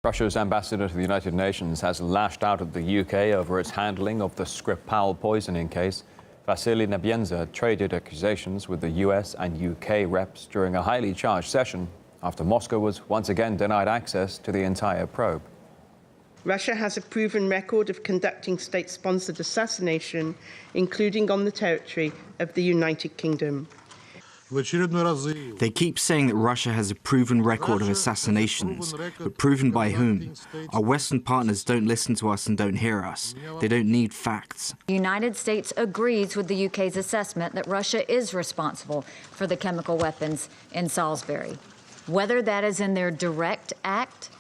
Russia's ambassador to the United Nations has lashed out at the UK over its handling of the Skripal poisoning case. Vasily Nebenzia traded accusations with the US and UK reps during a highly charged session after Moscow was once again denied access to the entire probe. Russia has a proven record of conducting state-sponsored assassination, including on the territory of the United Kingdom. They keep saying that Russia has a proven record of assassinations, but proven by whom? Our Western partners don't listen to us and don't hear us. They don't need facts. The United States agrees with the UK's assessment that Russia is responsible for the chemical weapons in Salisbury. Whether that is in their direct act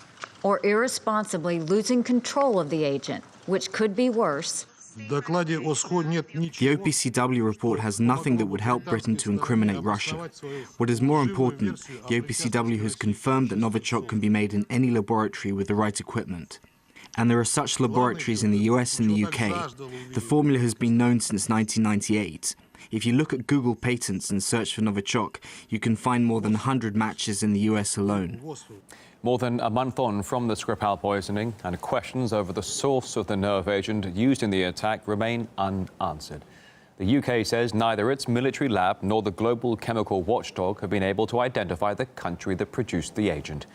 or irresponsibly losing control of the agent, which could be worse. The OPCW report has nothing that would help Britain to incriminate Russia. What is more important, the OPCW has confirmed that Novichok can be made in any laboratory with the right equipment. And there are such laboratories in the US and the UK. The formula has been known since 1998. If you look at Google patents and search for Novichok, you can find more than 100 matches in the US alone. More than a month on from the Skripal poisoning, and questions over the source of the nerve agent used in the attack remain unanswered. The UK says neither its military lab nor the global chemical watchdog have been able to identify the country that produced the agent.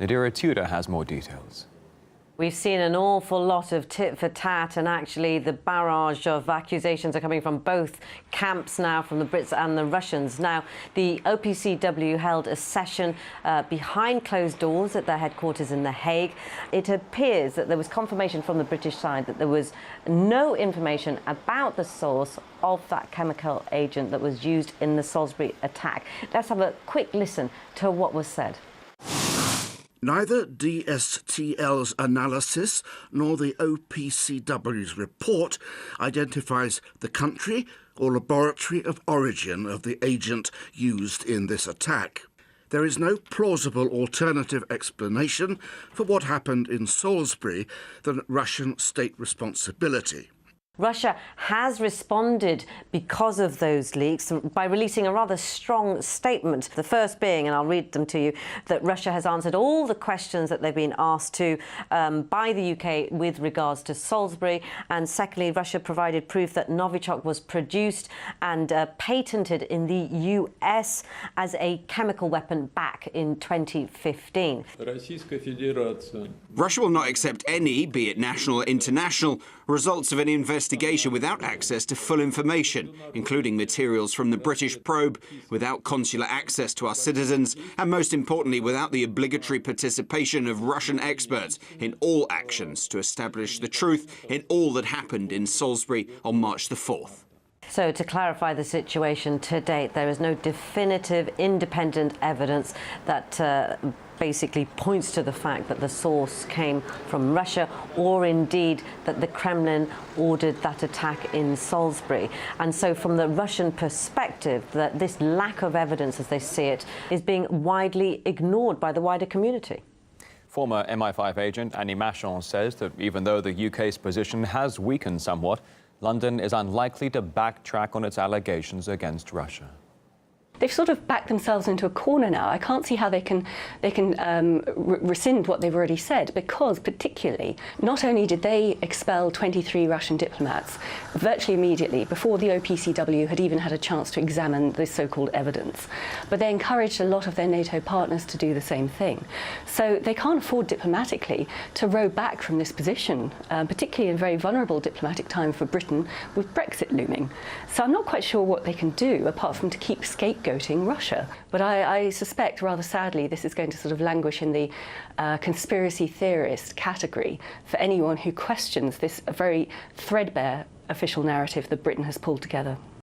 Nadira Tudor has more details. We've seen an awful lot of tit for tat, and actually the barrage of accusations are coming from both camps now, from the Brits and the Russians. Now, the OPCW held a session behind closed doors at their headquarters in The Hague. It appears that there was confirmation from the British side that there was no information about the source of that chemical agent that was used in the Salisbury attack. Let's have a quick listen to what was said. Neither DSTL's analysis nor the OPCW's report identifies the country or laboratory of origin of the agent used in this attack. There is no plausible alternative explanation for what happened in Salisbury than Russian state responsibility. Russia has responded because of those leaks by releasing a rather strong statement. The first being, and I'll read them to you, that Russia has answered all the questions that they've been asked to by the UK with regards to Salisbury. And secondly, Russia provided proof that Novichok was produced and patented in the US as a chemical weapon back in 2015. Russia will not accept any, be it national or international, results of an investigation without access to full information, including materials from the British probe, without consular access to our citizens, and most importantly, without the obligatory participation of Russian experts in all actions to establish the truth in all that happened in Salisbury on March the 4th. So, to clarify the situation, to date, there is no definitive, independent evidence that basically points to the fact that the source came from Russia, or indeed that the Kremlin ordered that attack in Salisbury. And so from the Russian perspective, that this lack of evidence, as they see it, is being widely ignored by the wider community. Former MI5 agent Annie Machon says that even though the UK's position has weakened somewhat, London is unlikely to backtrack on its allegations against Russia. They've sort of backed themselves into a corner now. I can't see how they can rescind what they've already said, because particularly, not only did they expel 23 Russian diplomats virtually immediately before the OPCW had even had a chance to examine this so-called evidence, but they encouraged a lot of their NATO partners to do the same thing. So they can't afford diplomatically to row back from this position, particularly in a very vulnerable diplomatic time for Britain with Brexit looming. So I'm not quite sure what they can do apart from to keep scapegoating Russia. But I suspect, rather sadly, this is going to sort of languish in the conspiracy theorist category for anyone who questions this very threadbare official narrative that Britain has pulled together.